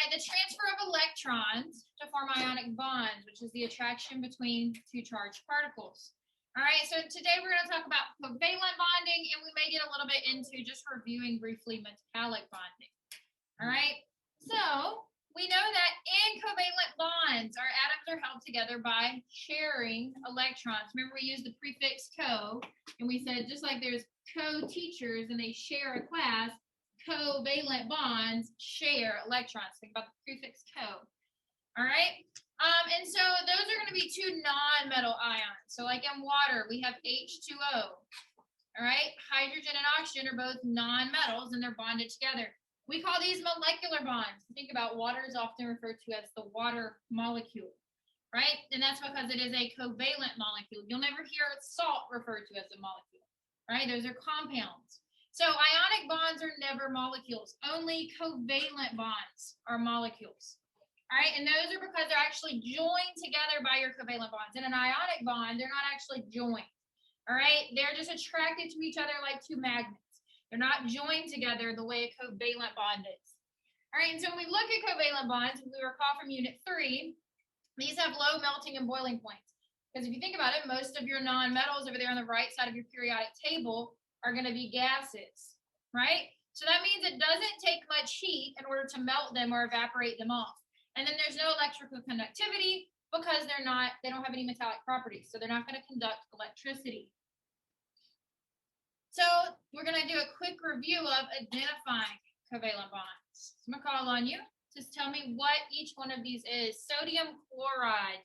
right, the transfer of electrons to form ionic bonds, which is the attraction between two charged particles. All right, so today we're going to talk about covalent bonding, and we may get a little bit into just reviewing briefly metallic bonding. All right, so we know that in covalent bonds, our atoms are held together by sharing electrons. Remember, we used the prefix co, and we said just like there's co-teachers and they share a class, covalent bonds share electrons. Think about the prefix co. All right. And so those are going to be two non-metal ions. So like in water, we have H2O. All right. Hydrogen and oxygen are both non-metals and they're bonded together. We call these molecular bonds. Think about water is often referred to as the water molecule, right? And that's because it is a covalent molecule. You'll never hear salt referred to as a molecule, right? Those are compounds. So ionic bonds are never molecules. Only covalent bonds are molecules. All right, and those are because they're actually joined together by your covalent bonds. In an ionic bond, they're not actually joined. All right, they're just attracted to each other like two magnets. They're not joined together the way a covalent bond is. All right, and so when we look at covalent bonds, if we recall from Unit 3, these have low melting and boiling points. Because if you think about it, most of your non-metals over there on the right side of your periodic table are going to be gases, right? So that means it doesn't take much heat in order to melt them or evaporate them off. And then there's no electrical conductivity because they don't have any metallic properties. So they're not going to conduct electricity. So we're going to do a quick review of identifying covalent bonds. So I'm going to call on you. Just tell me what each one of these is. Sodium chloride.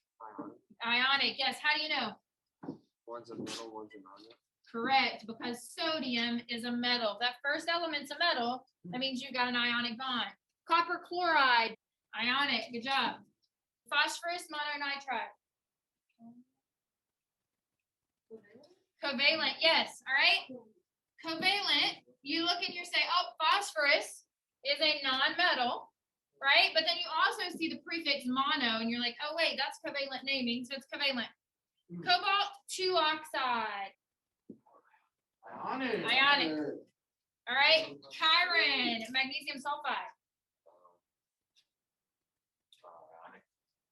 Ionic. Yes. How do you know? One's a metal, one's a non-metal. Correct, because sodium is a metal. That first element's a metal. That means you've got an ionic bond. Copper chloride, ionic. Good job. Phosphorus mononitride. Covalent, yes. All right. Covalent, you look and you say, oh, phosphorus is a non-metal, right? But then you also see the prefix mono, and you're like, oh, wait, that's covalent naming, so it's covalent. Cobalt 2 oxide. Ionic. All right. Chiron, magnesium sulfide.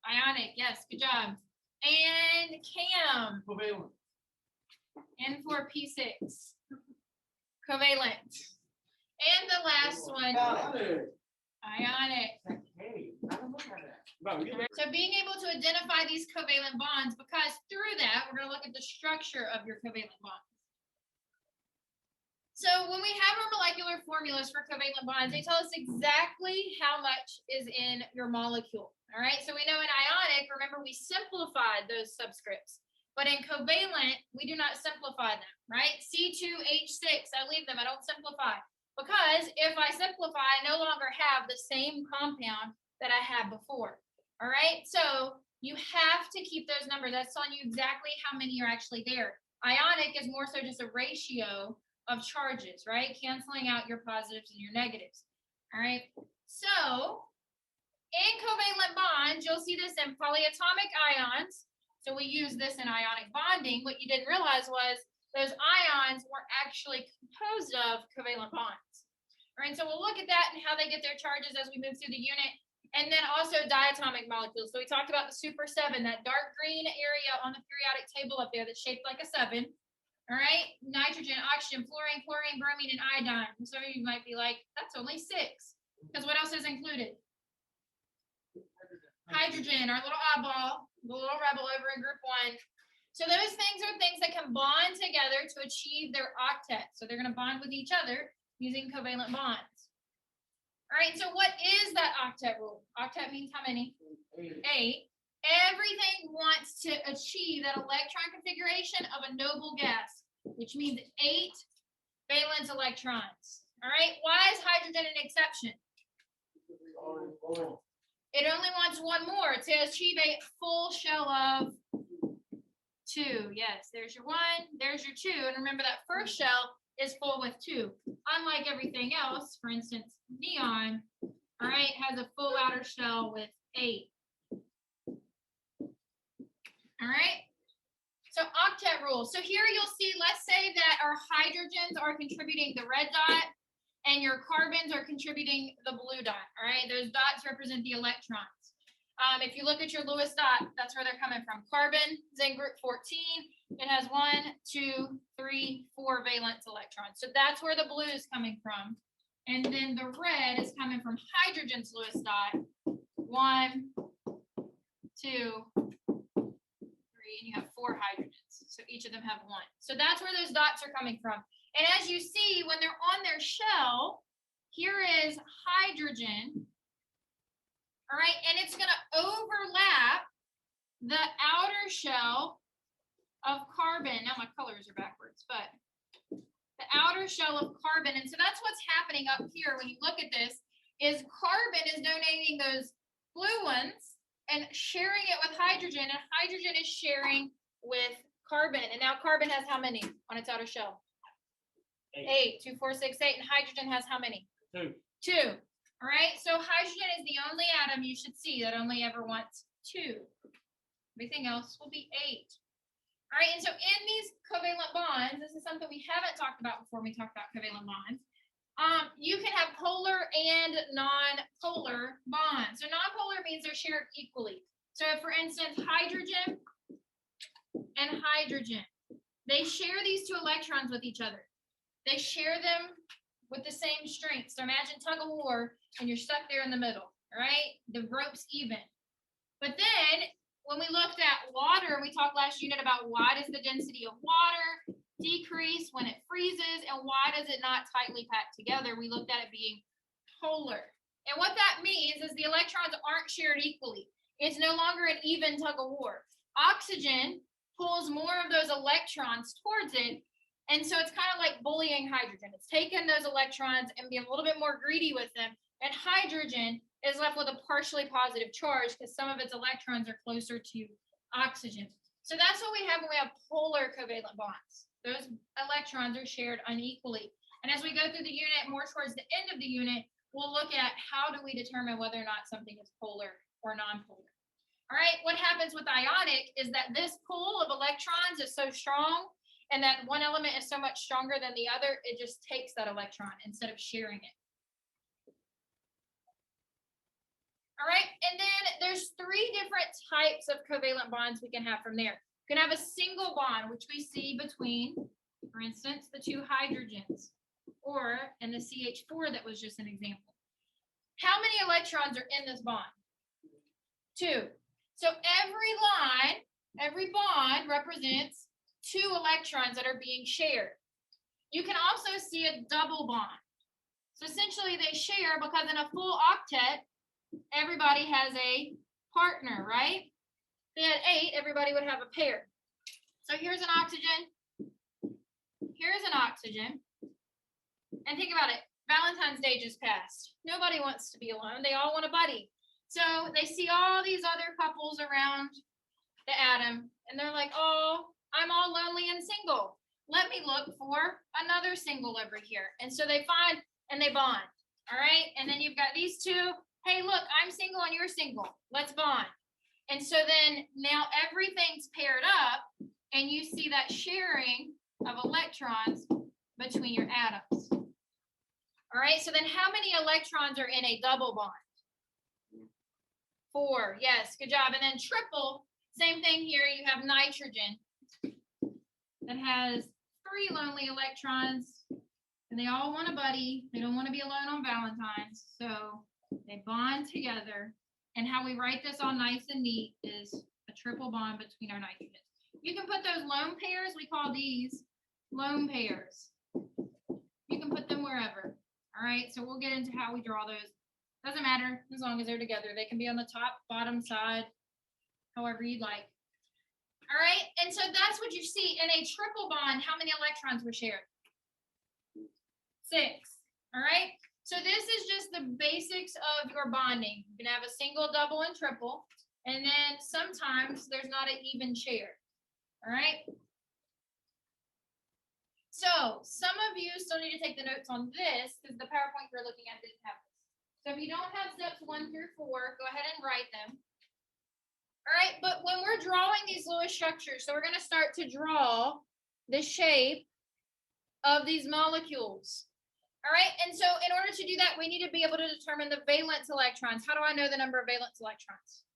Ionic. Yes, good job. And cam. Covalent. N4P6. Covalent. And the last one. Ionic. So being able to identify these covalent bonds, because through that, we're going to look at the structure of your covalent bonds. So when we have our molecular formulas for covalent bonds, they tell us exactly how much is in your molecule. All right, so we know in ionic, remember we simplified those subscripts. But in covalent, we do not simplify them, right? C2H6, I leave them, I don't simplify. Because if I simplify, I no longer have the same compound that I had before. All right, so you have to keep those numbers. That's telling you exactly how many are actually there. Ionic is more so just a ratio of charges, right? Canceling out your positives and your negatives. All right. So in covalent bonds, you'll see this in polyatomic ions. So we use this in ionic bonding. What you didn't realize was those ions were actually composed of covalent bonds. All right. So we'll look at that and how they get their charges as we move through the unit. And then also diatomic molecules. So we talked about the super 7, that dark green area on the periodic table up there that's shaped like a 7. All right, nitrogen, oxygen, fluorine, chlorine, bromine, and iodine. Some of you might be like, that's only 6. Because what else is included? Hydrogen, our little oddball, the little rebel over in group 1. So those things are things that can bond together to achieve their octet. So they're going to bond with each other using covalent bonds. All right, so what is that octet rule? Octet means how many? 8. Everything wants to achieve that electron configuration of a noble gas, which means 8 valence electrons. All right, why is hydrogen an exception? It only wants one more to achieve a full shell of 2. Yes, there's your 1, there's your 2. And remember that first shell is full with 2. Unlike everything else, for instance, neon, all right, has a full outer shell with 8. All right, so octet rule. So here you'll see, let's say that our hydrogens are contributing the red dot and your carbons are contributing the blue dot, all right? Those dots represent the electrons. If you look at your Lewis dot, that's where they're coming from. Carbon is in group 14. It has 1, 2, 3, 4 valence electrons. So that's where the blue is coming from. And then the red is coming from hydrogen's Lewis dot. 1, 2, 3, and you have 4 hydrogens. So each of them have 1. So that's where those dots are coming from. And as you see, when they're on their shell, here is hydrogen. All right, and it's going to overlap the outer shell of carbon. Now my colors are backwards, but the outer shell of carbon. And so that's what's happening up here when you look at this, is carbon is donating those blue ones and sharing it with hydrogen, and hydrogen is sharing with carbon. And now carbon has how many on its outer shell? 8. 2, 4, 6, 8. And hydrogen has how many? 2. 2. All right, so hydrogen is the only atom you should see that only ever wants 2. Everything else will be 8. All right, and so in these covalent bonds, this is something we haven't talked about before we talk about covalent bonds. You can have polar and non-polar bonds. So non-polar means they're shared equally. So if, for instance, hydrogen and hydrogen, they share these 2 electrons with each other. They share them with the same strength. So imagine tug of war and you're stuck there in the middle, all right? The rope's even. But then when we looked at water, we talked last unit about why does the density of water decrease when it freezes and why does it not tightly pack together? We looked at it being polar. And what that means is the electrons aren't shared equally. It's no longer an even tug of war. Oxygen pulls more of those electrons towards it. And so it's kind of like bullying hydrogen. It's taking those electrons and being a little bit more greedy with them. And hydrogen is left with a partially positive charge because some of its electrons are closer to oxygen. So that's what we have when we have polar covalent bonds. Those electrons are shared unequally. And as we go through the unit, more towards the end of the unit, we'll look at how do we determine whether or not something is polar or non-polar. All right, what happens with ionic is that this pool of electrons is so strong and that one element is so much stronger than the other, it just takes that electron instead of sharing it. All right, and then there's 3 different types of covalent bonds we can have from there. You can have a single bond, which we see between, for instance, the 2 hydrogens, or in the CH4 that was just an example. How many electrons are in this bond? 2. So every bond represents 2 electrons that are being shared. You can also see a double bond. So essentially they share because in a full octet, everybody has a partner, right? If they had 8, everybody would have a pair. So here's an oxygen. Here's an oxygen. And think about it. Valentine's Day just passed. Nobody wants to be alone. They all want a buddy. So they see all these other couples around the atom, and they're like, oh, I'm all lonely and single. Let me look for another single over here. And so they find and they bond. All right. And then you've got these 2. Hey, look, I'm single and you're single. Let's bond. And so then now everything's paired up and you see that sharing of electrons between your atoms. All right. So then how many electrons are in a double bond? 4. Yes. Good job. And then triple, same thing here. You have nitrogen that has 3 lonely electrons and they all want a buddy. They don't want to be alone on Valentine's. So they bond together. And how we write this all nice and neat is a triple bond between our nitrogens. You can put those lone pairs, we call these lone pairs. You can put them wherever. All right, so we'll get into how we draw those. Doesn't matter as long as they're together. They can be on the top, bottom, side, however you'd like. All right, and so that's what you see. In a triple bond, how many electrons were shared? 6. All right, so this is just the basics of your bonding. You can have a single, double, and triple, and then sometimes there's not an even share. All right. So some of you still need to take the notes on this because the PowerPoint you're looking at didn't have this. So if you don't have steps 1 through 4, go ahead and write them. All right, but when we're drawing these Lewis structures, so we're going to start to draw the shape of these molecules. All right, and so in order to do that, we need to be able to determine the valence electrons. How do I know the number of valence electrons?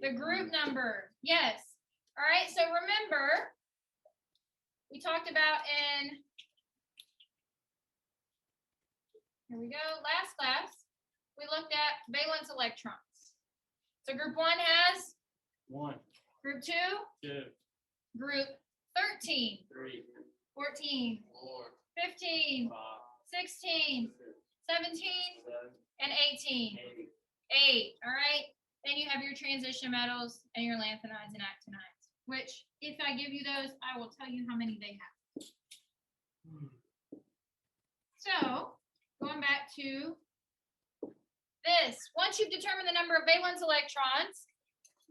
The group number, yes. All right, so remember, we talked about here we go, last class, we looked at valence electrons. So group 1 has? 1, Group 2? 2, Group 13, 3, 14, 4, 15, 5, 16, 17, 7, and 18. 8. 8, all right? Then you have your transition metals and your lanthanides and actinides, which if I give you those, I will tell you how many they have. So going back to this, once you've determined the number of valence electrons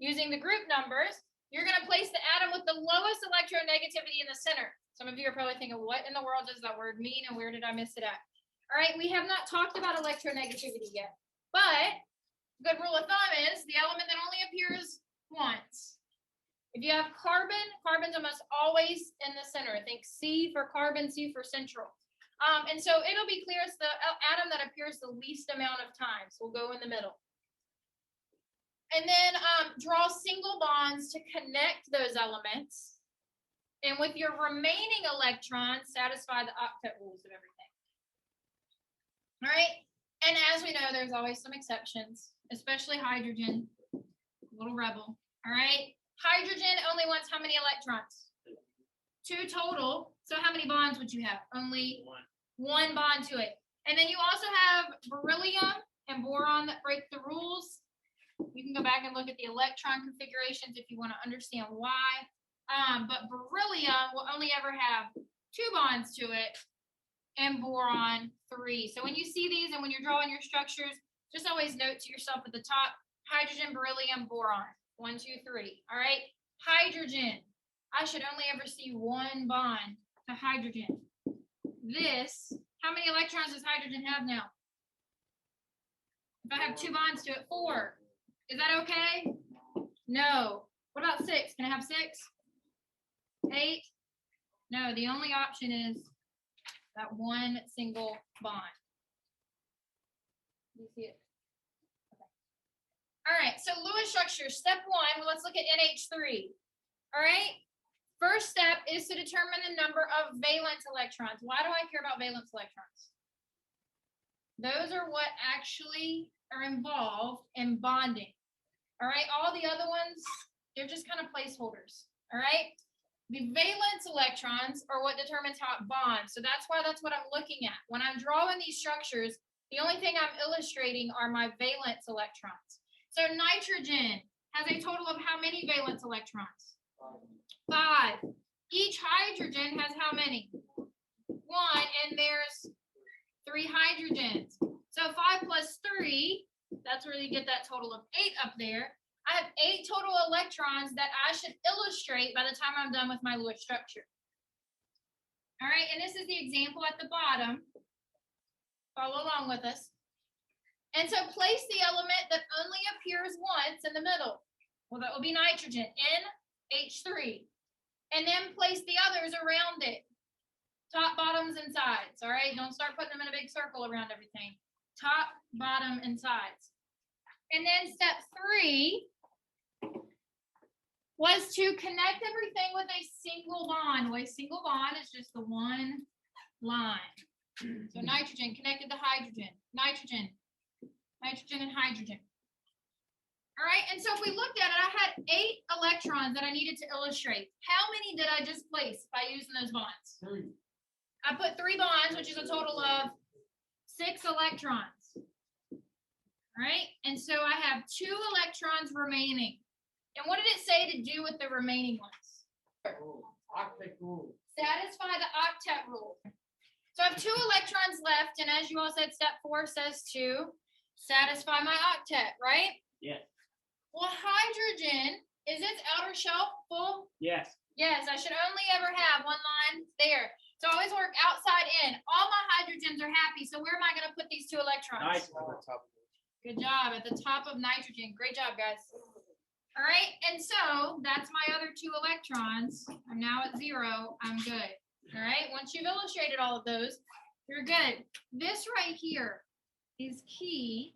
using the group numbers, you're going to place the atom with the lowest electronegativity in the center. Some of you are probably thinking, what in the world does that word mean and where did I miss it at? All right, we have not talked about electronegativity yet, but good rule of thumb is the element that only appears once. If you have carbon, carbon's almost always in the center. Think C for carbon, C for central. And so it'll be clear it's the atom that appears the least amount of times. We'll go in the middle. And then draw single bonds to connect those elements. And with your remaining electrons, satisfy the octet rules of everything. All right. And as we know, there's always some exceptions, especially hydrogen, little rebel. All right. Hydrogen only wants how many electrons? 2 total. So how many bonds would you have? Only 1 bond to it. And then you also have beryllium and boron that break the rules. You can go back and look at the electron configurations if you want to understand why. But beryllium will only ever have 2 bonds to it, and boron 3. So when you see these and when you're drawing your structures, just always note to yourself at the top, hydrogen, beryllium, boron. 1, 2, 3. All right. Hydrogen. I should only ever see 1 bond to hydrogen. This, how many electrons does hydrogen have now? If I have 2 bonds to it, 4. Is that okay? No. What about 6? Can I have 6? 8? No, the only option is that 1 single bond. You see it? Okay. All right, so Lewis structure, step 1, let's look at NH3. All right, first step is to determine the number of valence electrons. Why do I care about valence electrons? Those are what actually are involved in bonding. All right, all the other ones, they're just kind of placeholders. All right, the valence electrons are what determines how it bonds. So that's what I'm looking at. When I'm drawing these structures, the only thing I'm illustrating are my valence electrons. So nitrogen has a total of how many valence electrons? 5. Each hydrogen has how many? 1, and there's 3 hydrogens. So 5 plus 3, that's where you get that total of 8 up there. I have 8 total electrons that I should illustrate by the time I'm done with my Lewis structure. All right, and this is the example at the bottom. Follow along with us. And so place the element that only appears once in the middle. Well, that will be nitrogen, NH3. And then place the others around it. Top, bottoms, and sides. All right, don't start putting them in a big circle around everything. Top, bottom, and sides. And then step 3 was to connect everything with a single bond. Well, a single bond is just the one line. So nitrogen connected to hydrogen, nitrogen, nitrogen, and hydrogen. All right, and so if we looked at it, I had 8 electrons that I needed to illustrate. How many did I just place by using those bonds? 3. I put 3 bonds, which is a total of 6 electrons. All right, and so I have 2 electrons remaining. And what did it say to do with the remaining ones? Octet rule. Satisfy the octet rule. So I have 2 electrons left, and as you all said, step 4 says to satisfy my octet, right? Yes. Well, hydrogen, is its outer shell full? Yes. Yes, I should only ever have 1 line there. So I always work outside in. All my hydrogens are happy, so where am I going to put these 2 electrons? Nice. Good job, at the top of nitrogen. Great job, guys. All right, and so that's my other 2 electrons. I'm now at 0. I'm good. All right, once you've illustrated all of those, you're good. This right here is key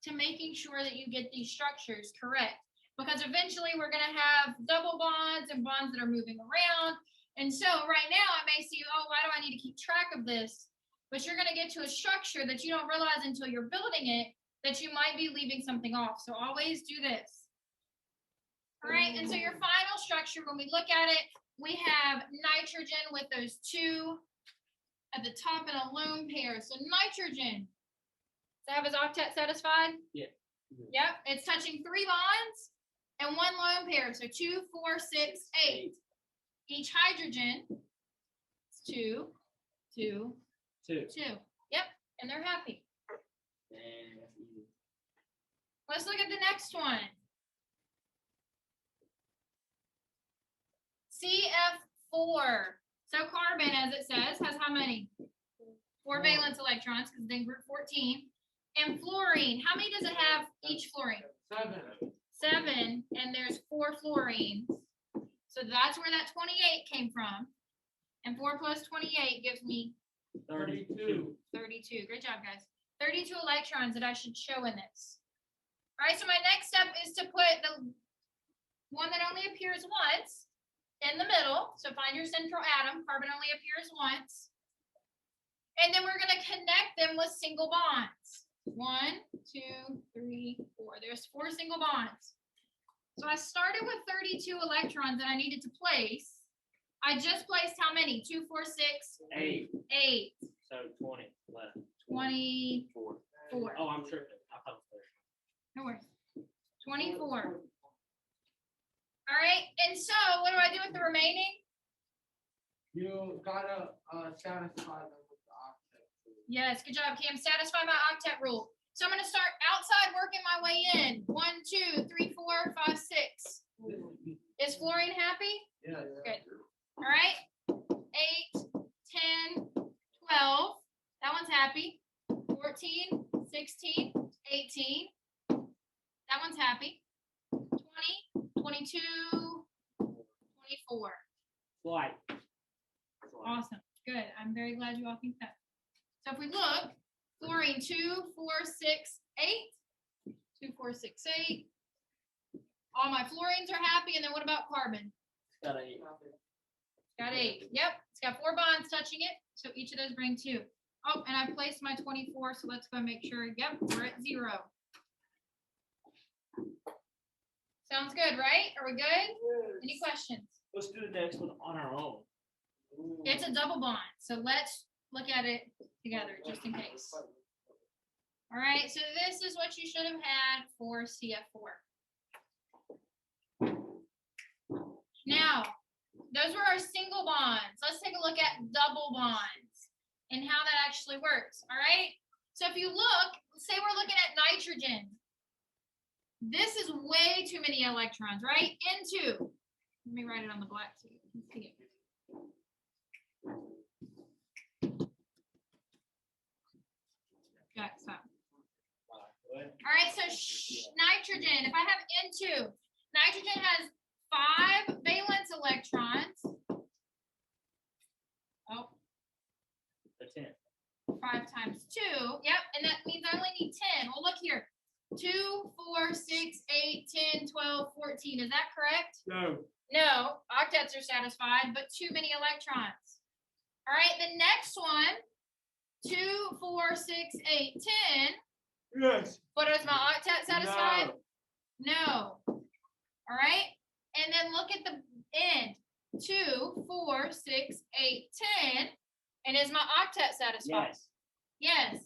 to making sure that you get these structures correct. Because eventually we're going to have double bonds and bonds that are moving around. And so right now I may see, oh, why do I need to keep track of this? But you're going to get to a structure that you don't realize until you're building it that you might be leaving something off. So always do this. All right, and so your final structure, when we look at it, we have nitrogen with those two at the top in a lone pair. So nitrogen, does that have his octet satisfied? Yeah. Yep, it's touching 3 bonds and 1 lone pair. So 2, 4, 6, 8. Each hydrogen is 2, 2, 2. Yep, and they're happy. Let's look at the next one. CF4. So carbon, as it says, has how many? 4 valence electrons because it's in group 14. And fluorine, how many does it have each fluorine? 7, and there's 4 fluorines. So that's where that 28 came from. And 4 plus 28 gives me 32. 32. Great job, guys. 32 electrons that I should show in this. All right, so my next step is to put the one that only appears once in the middle. So find your central atom. Carbon only appears once. And then we're going to connect them with single bonds. 1, 2, 3, 4. There's 4 single bonds. So I started with 32 electrons that I needed to place. I just placed how many? 2, 4, 6, 8. 8. So 20 left. 24. Oh, I'm sure. I thought it was No worries. 24. All right, and so what do I do with the remaining? You gotta satisfy them with the octet. Yes, good job, Cam. Satisfy my octet rule. So I'm going to start outside working my way in. 1, 2, 3, 4, 5, 6. Is fluorine happy? Yeah. Good. All right. 8, 10, 12. That one's happy. 14, 16, 18. That one's happy. 20, 22, 24. Flight. Awesome. Good. I'm very glad you all think that. So if we look, fluorine 2, 4, 6, 8. 2, 4, 6, 8. All my fluorines are happy. And then what about carbon? Got 8. Got 8. Yep. It's got 4 bonds touching it. So each of those bring 2. Oh, and I placed my 24. So let's go make sure. Yep. We're at 0. Sounds good, right? Are we good? Any questions? Let's do the next one on our own. It's a double bond. So let's look at it together just in case. All right. So this is what you should have had for CF4. Now, those were our single bonds. Let's take a look at double bonds and how that actually works. All right. So if you look, say we're looking at nitrogen. This is way too many electrons, right? N2. Let me write it on the black so you can see it. Got stop. All right, so nitrogen. If I have N2, nitrogen has 5 valence electrons. Oh. The 10. 5 times 2. Yep, and that means I only need 10. Well, look here. 2, 4, 6, 8, 10, 12, 14. Is that correct? No. No, octets are satisfied, but too many electrons. All right, the next one, 2, 4, 6, 8, 10. Yes. But is my octet satisfied? No. All right, and then look at the end. 2, 4, 6, 8, 10. And is my octet satisfied? Yes. Yes.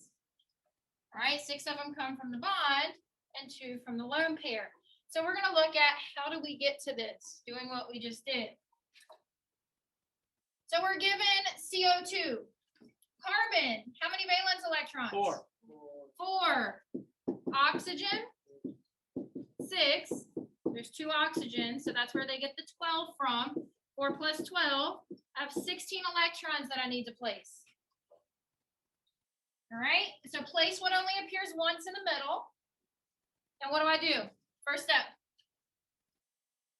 All right, 6 of them come from the bond and 2 from the lone pair. So we're going to look at how do we get to this, doing what we just did. So we're given CO2. Carbon, how many valence electrons? 4. 4. Oxygen, 6. There's 2 oxygens, so that's where they get the 12 from. 4 plus 12. I have 16 electrons that I need to place. All right, so place what only appears once in the middle. And what do I do? First step.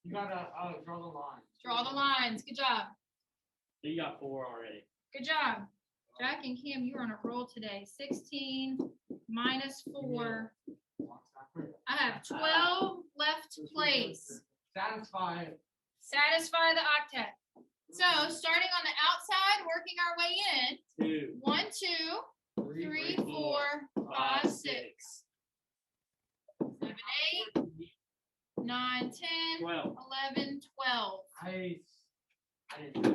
You gotta draw the line. Draw the lines. Good job. You got 4 already. Good job. Jack and Kim, you're on a roll today. 16 minus 4. I have 12 left to place. Satisfy. Satisfy the octet. So starting on the outside, working our way in. 2, 1, 2, 3, 4, 5, 6, 7, 8, 9, 10, 12. 11, 12. I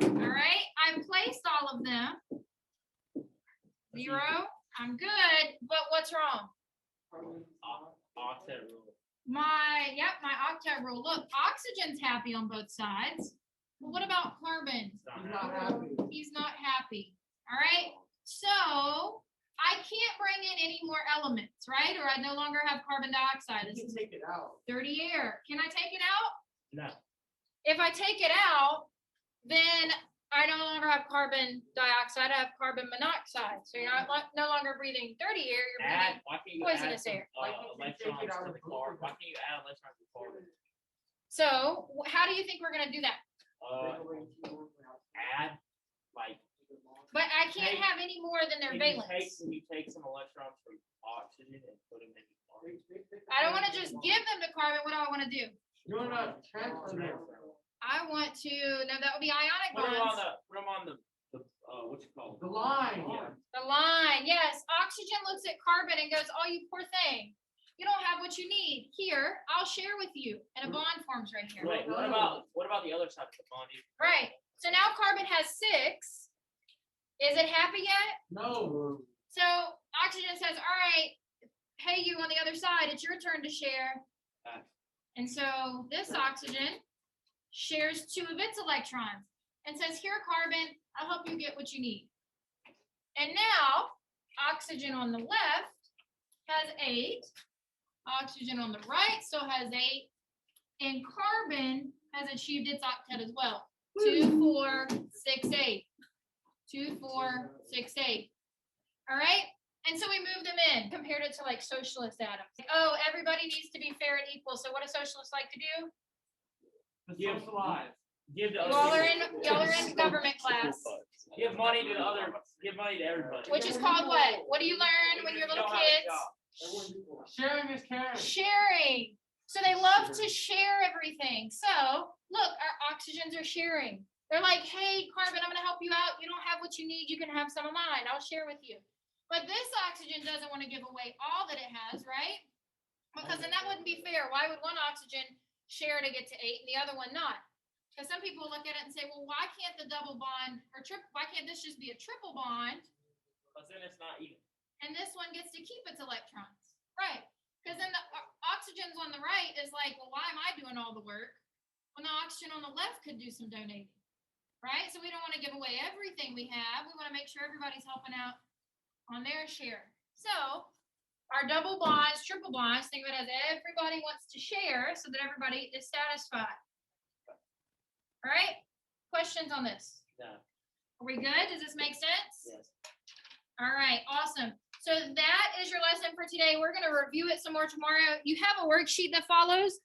All right, I've placed all of them. 0. I'm good, but what's wrong? Octet rule. My octet rule. Look, oxygen's happy on both sides. But what about carbon? It's not He's happening. not happy. He's not happy. All right, so I can't bring in any more elements, right? Or I no longer have carbon dioxide. You This can is take it out. dirty air. Can I take it out? No. If I take it out, then I no longer have carbon dioxide. I have carbon monoxide. So you're not no longer breathing dirty air. You're breathing. Why can't you add Poisonous some, air. Why can't you take electrons it out to of the the car? glucose? Why can't you add electrons to the car? So how do you think we're gonna do that? Add like. But I can't Take- have any more than their Can you valence. take some electrons from oxygen and put them in the car? I don't want to just give them to carbon. What do I want to do? You wanna transfer them. I want to. No, that would be ionic Put them on bonds. the what you call it? The line. Yeah. The line. Yes. Oxygen looks at carbon and goes, "Oh, you poor thing. You don't have what you need. Here, I'll share with you." And a bond forms right here. Wait, what about the other side of the bond? Right. So now carbon has 6. Is it happy yet? No. So oxygen says, all right, hey, you on the other side, it's your turn to share. And so this oxygen shares 2 of its electrons and says, here, carbon, I'll help you get what you need. And now oxygen on the left has 8. Oxygen on the right still has 8. And carbon has achieved its octet as well. 2, 4, 6, 8. 2, 4, 6, 8. All right. And so we moved them in, compared it to like socialist atoms. Oh, everybody needs to be fair and equal. So what do socialists like to do? Give Socialize. Give the Y'all other are in government class, Give money to everybody. which is called what? What do you learn when you're little kids? Sharing is caring. Sharing. So they love to share everything. So look, our oxygens are sharing. They're like, hey, carbon, I'm going to help you out. You don't have what you need. You can have some of mine. I'll share with you. But this oxygen doesn't want to give away all that it has, right? Because then that wouldn't be fair. Why would one oxygen share to get to 8 and the other one not? Because some people look at it and say, well, why can't the double bond or why can't this just be a triple bond? Because then it's not even. And this one gets to keep its electrons, right? Because then the oxygens on the right is like, well, why am I doing all the work when the oxygen on the left could do some donating, right? So we don't want to give away everything we have. We want to make sure everybody's helping out on their share. So our double bonds, triple bonds, think of it as everybody wants to share so that everybody is satisfied. All right, questions on this? No. Are we good? Does this make sense? Yes. All right, awesome. So that is your lesson for today. We're going to review it some more tomorrow. You have a worksheet that follows.